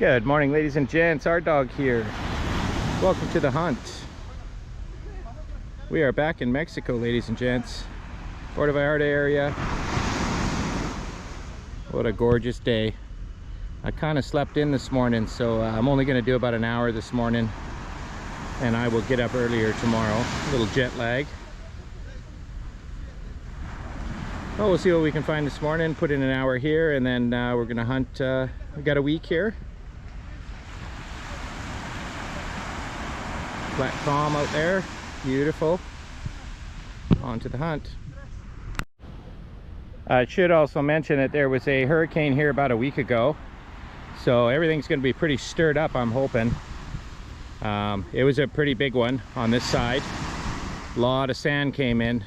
Good morning, ladies and gents. Our dog here. Welcome to the hunt. We are back in Mexico, ladies and gents. Puerto Vallarta area. What a gorgeous day. I kind of slept in this morning, so I'm only going to do about an hour this morning, and I will get up earlier tomorrow. A little jet lag. Oh, we'll see what we can find this morning. Put in an hour here, and then we're going to hunt. We got a week here. Flat calm out there, beautiful. On to the hunt. I should also mention that there was a hurricane here about a week ago, so everything's going to be pretty stirred up, I'm hoping. It was a pretty big one on this side. A lot of sand came in.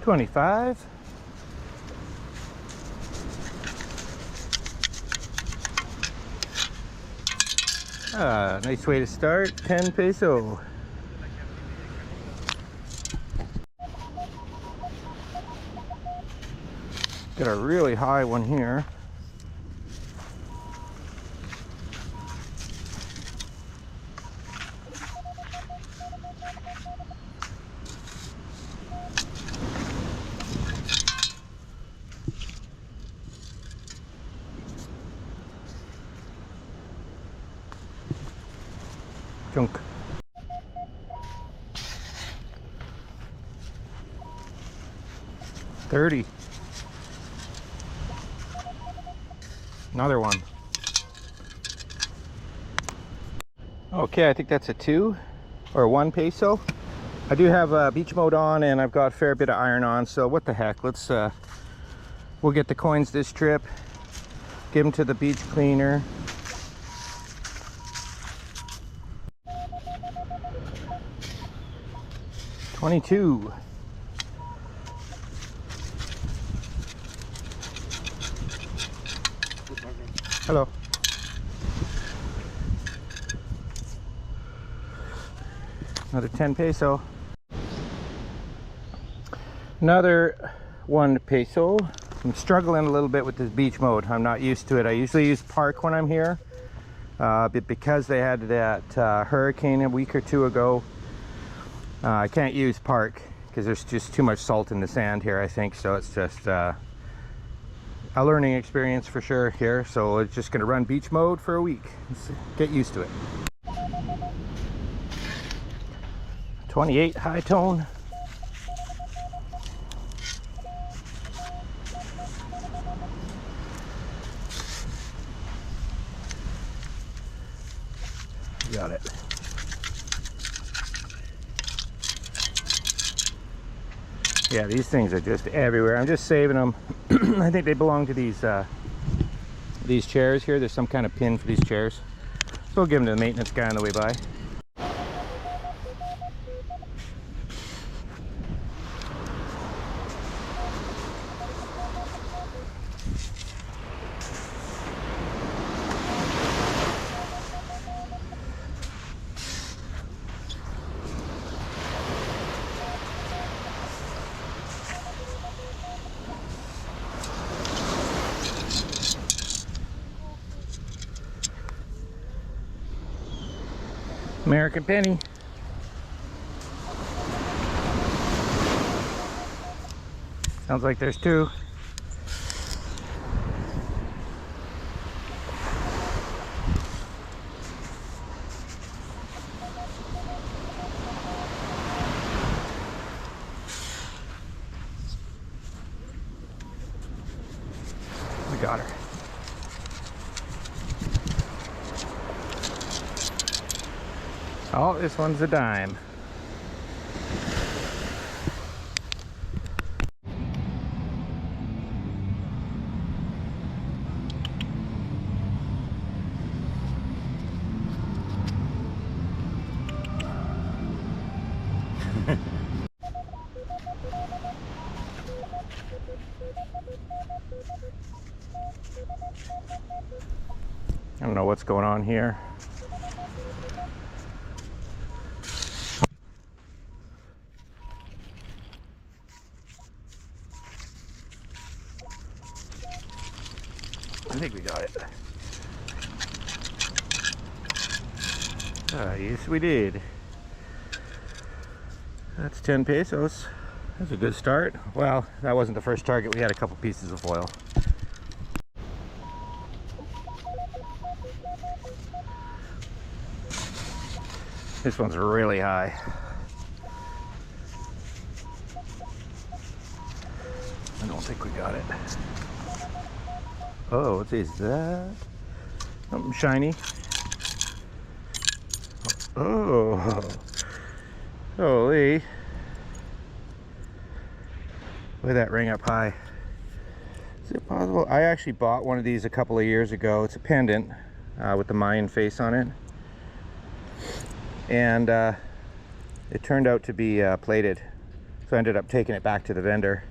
$25. Nice way to start. 10 peso. Got a really high one here. Junk. $30. Another one. Okay, I think that's a 2 or 1 peso. I do have beach mode on, and I've got a fair bit of iron on, so what the heck. Let's we'll get the coins this trip, give them to the beach cleaner. $22. Hello. Another 10 peso. Another 1 peso. I'm struggling a little bit with this beach mode. I'm not used to it. I usually use park when I'm here, but because they had that hurricane a week or two ago, I can't use park because there's just too much salt in the sand here, I think. So it's just a learning experience for sure here. So it's just going to run beach mode for a week. Let's get used to it. 28 high tone. Got it. Yeah, these things are just everywhere. I'm just saving them. I think they belong to these chairs here. There's some kind of pin for these chairs. So we'll give them to the maintenance guy on the way by. American penny. Sounds like there's 2. We got her. Oh, this one's a dime. I don't know what's going on here. think we got it. Ah, yes, we did. That's 10 pesos. That's a good start. Well, that wasn't the first target. We had a couple pieces of foil. This one's really high. I don't think we got it. Oh, what is that? Something shiny. Oh, holy. Look at that ring up high. Is it possible? I actually bought one of these a couple of years ago. It's a pendant with the Mayan face on it. And it turned out to be plated. So I ended up taking it back to the vendor.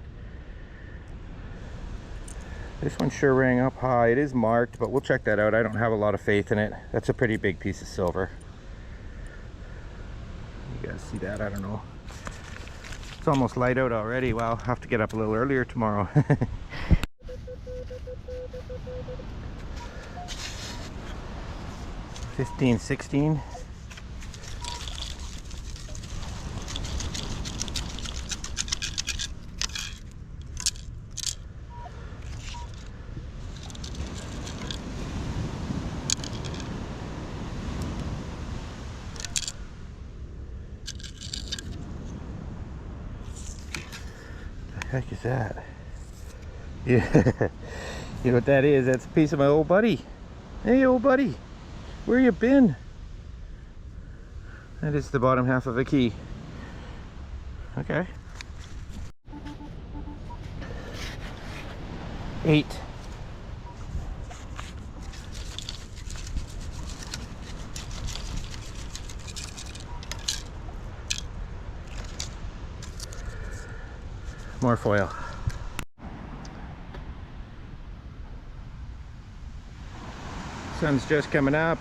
This one sure rang up high. It is marked, but we'll check that out. I don't have a lot of faith in it. That's a pretty big piece of silver. You guys see that? I don't know. It's almost light out already. Well, I'll have to get up a little earlier tomorrow. 15, 16. Heck is that? Yeah, you know what that is? That's a piece of my old buddy. Hey, old buddy, where you been? That is the bottom half of a key. Okay. 8. More foil. Sun's just coming up.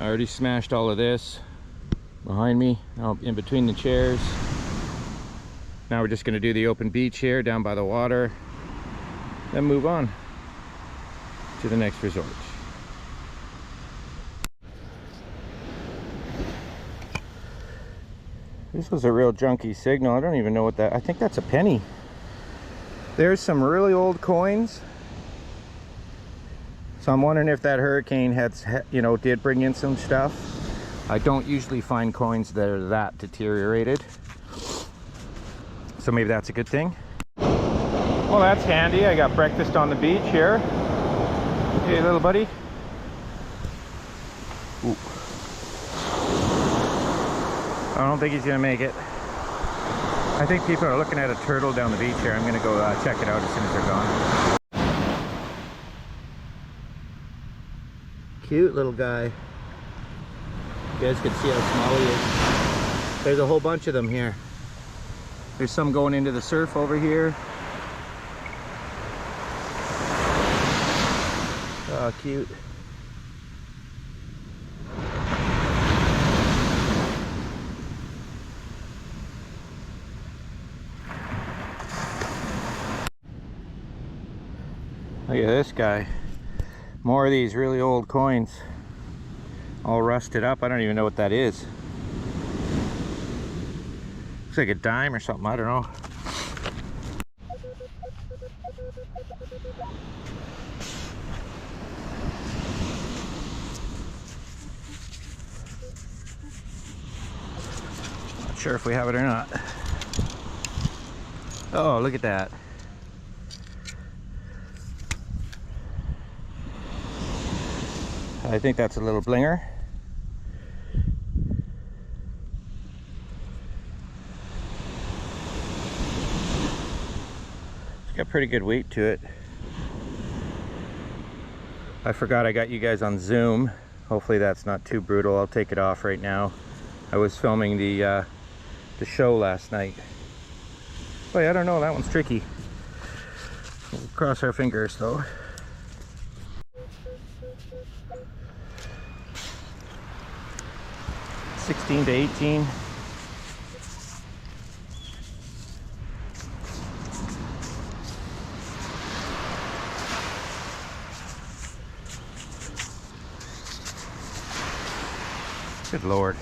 I already smashed all of this behind me, now in between the chairs. Now we're just going to do the open beach here down by the water, then move on to the next resort. This was a real junky signal. I don't even know what that, I think that's a penny. There's some really old coins. So I'm wondering if that hurricane had, you know, did bring in some stuff. I don't usually find coins that are that deteriorated. So maybe that's a good thing. Well, that's handy. I got breakfast on the beach here. Hey, little buddy. Ooh. I don't think he's gonna make it. I think people are looking at a turtle down the beach here. I'm gonna go check it out as soon as they're gone. Cute little guy. You guys can see how small he is. There's a whole bunch of them here. There's some going into the surf over here. Oh, cute. Look at this guy. More of these really old coins. All rusted up. I don't even know what that is. Looks like a dime or something. I don't know. Not sure if we have it or not. Oh, look at that. I think that's a little blinger. It's got pretty good weight to it. I forgot I got you guys on Zoom. Hopefully that's not too brutal. I'll take it off right now. I was filming the show last night. Boy, I don't know, that one's tricky. We'll cross our fingers though. $16 to $18. Good Lord.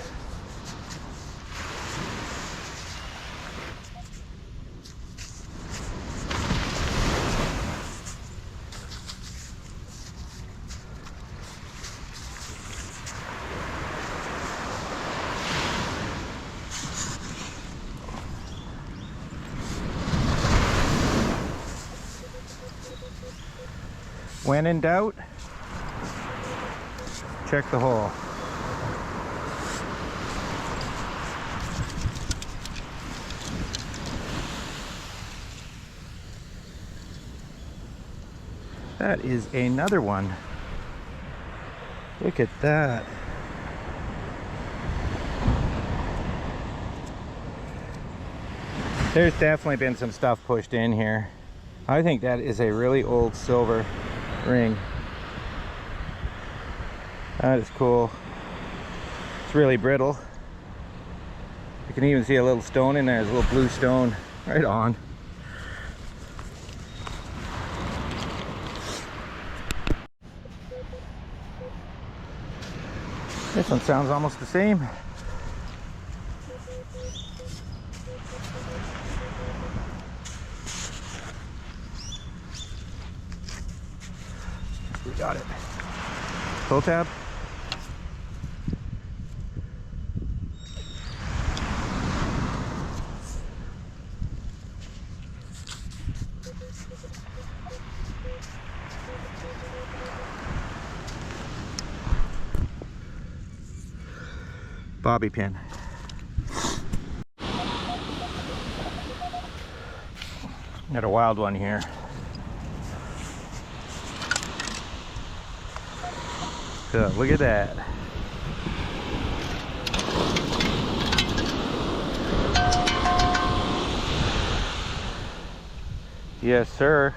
When in doubt, check the hole. That is another one. Look at that. There's definitely been some stuff pushed in here. I think that is a really old silver ring. That is cool. It's really brittle. You can even see a little stone in there. There's a little blue stone right on. This one sounds almost the same. We got it. Pull tab. Bobby pin. Got a wild one here. Look at that. Yes, sir.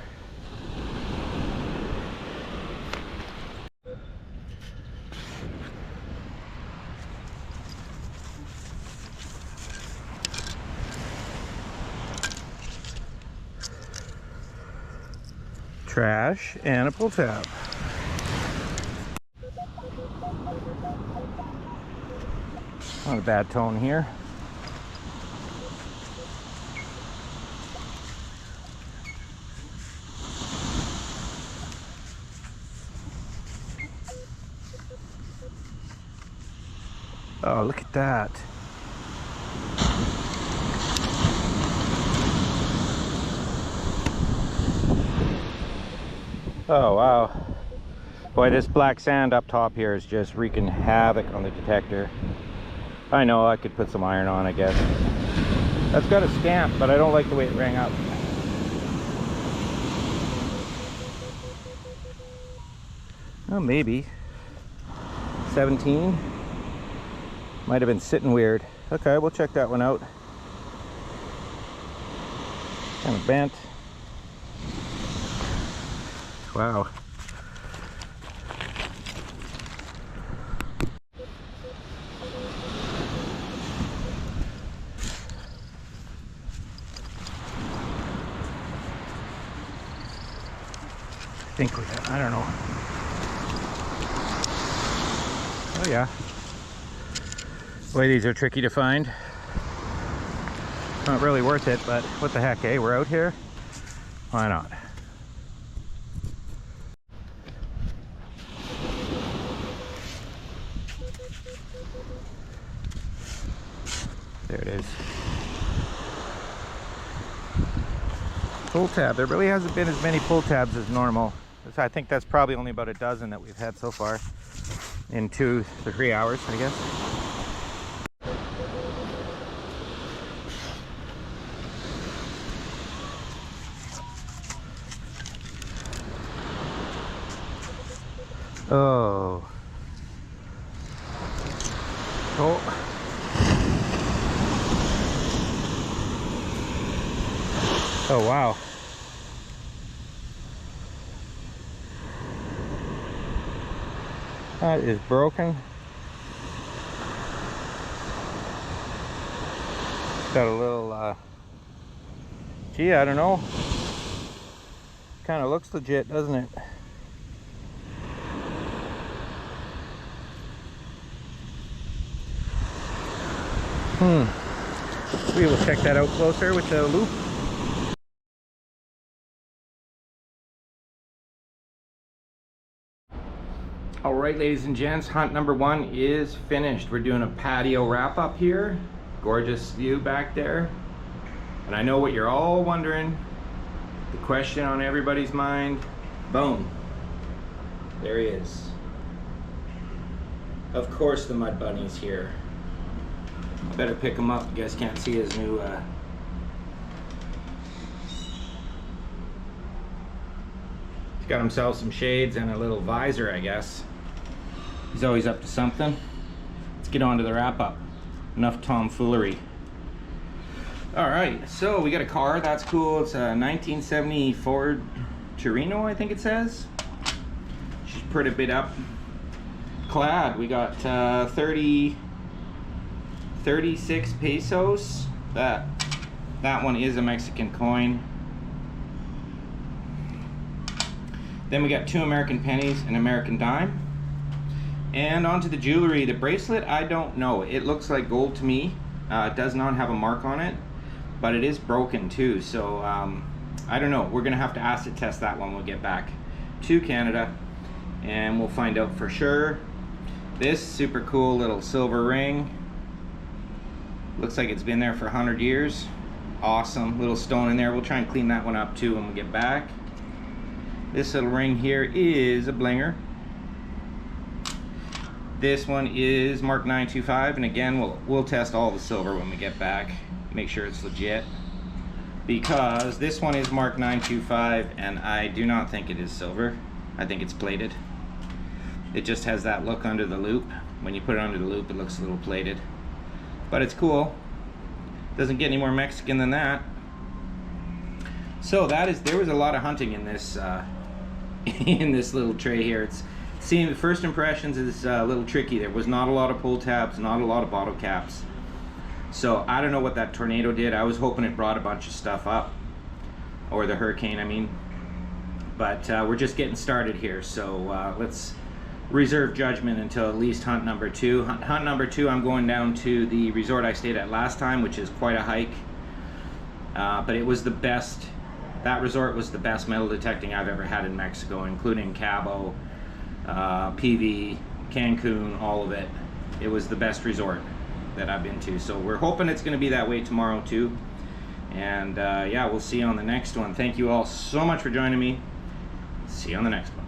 Trash and a pull tab. Not a bad tone here. Oh, look at that. Oh, wow. Boy, this black sand up top here is just wreaking havoc on the detector. I know I could put some iron on, I guess. That's got a stamp, but I don't like the way it rang up. Oh, maybe 17. Might have been sitting weird. Okay, we'll check that one out. Kind of bent. Wow. I think I don't know. Oh yeah. Boy, these are tricky to find. Not really worth it, but what the heck, eh? We're out here. Why not? There it is. Pull tab. There really hasn't been as many pull tabs as normal. I think that's probably only about a dozen that we've had so far in 2 to 3 hours, I guess. Oh. Oh. Oh, wow. That is broken. Got a little, gee, I don't know. Kind of looks legit, doesn't it? We will check that out closer with the loop. All right, ladies and gents, hunt number 1 is finished. We're doing a patio wrap up here. Gorgeous view back there. And I know what you're all wondering. The question on everybody's mind. Boom. There he is. Of course the mud bunny's here. I better pick him up. You guys can't see his new he's got himself some shades and a little visor, I guess. He's always up to something. Let's get on to the wrap up. Enough tomfoolery. All right, so we got a car. That's cool. It's a 1970 Ford Torino, I think it says. She's pretty bit up clad. We got 36 pesos. That one is a Mexican coin. Then we got 2 American pennies, an American dime. And onto the jewelry. The bracelet, I don't know. It looks like gold to me. It does not have a mark on it, but it is broken too. So I don't know. We're gonna have to acid test that when we get back to Canada, and we'll find out for sure. This super cool little silver ring. Looks like it's been there for 100 years. Awesome little stone in there. We'll try and clean that one up too when we get back. This little ring here is a blinger. This one is Mark 925, and again we'll test all the silver when we get back, make sure it's legit, because this one is Mark 925 and I do not think it is silver. I think it's plated. It just has that look under the loop. When you put it under the loop, it looks a little plated, but it's cool. Doesn't get any more Mexican than that. So there was a lot of hunting in this in this little tray here. Seeing the first impressions is a little tricky. There was not a lot of pull tabs, not a lot of bottle caps. So I don't know what that tornado did. I was hoping it brought a bunch of stuff up, or the hurricane, I mean. But we're just getting started here, so let's reserve judgment until at least hunt number 2. Hunt number 2, I'm going down to the resort I stayed at last time, which is quite a hike. But it was the best. That resort was the best metal detecting I've ever had in Mexico, including Cabo, PV, Cancun, all of it. It was the best resort that I've been to. So we're hoping it's going to be that way tomorrow too. And yeah, we'll see you on the next one. Thank you all so much for joining me. See you on the next one.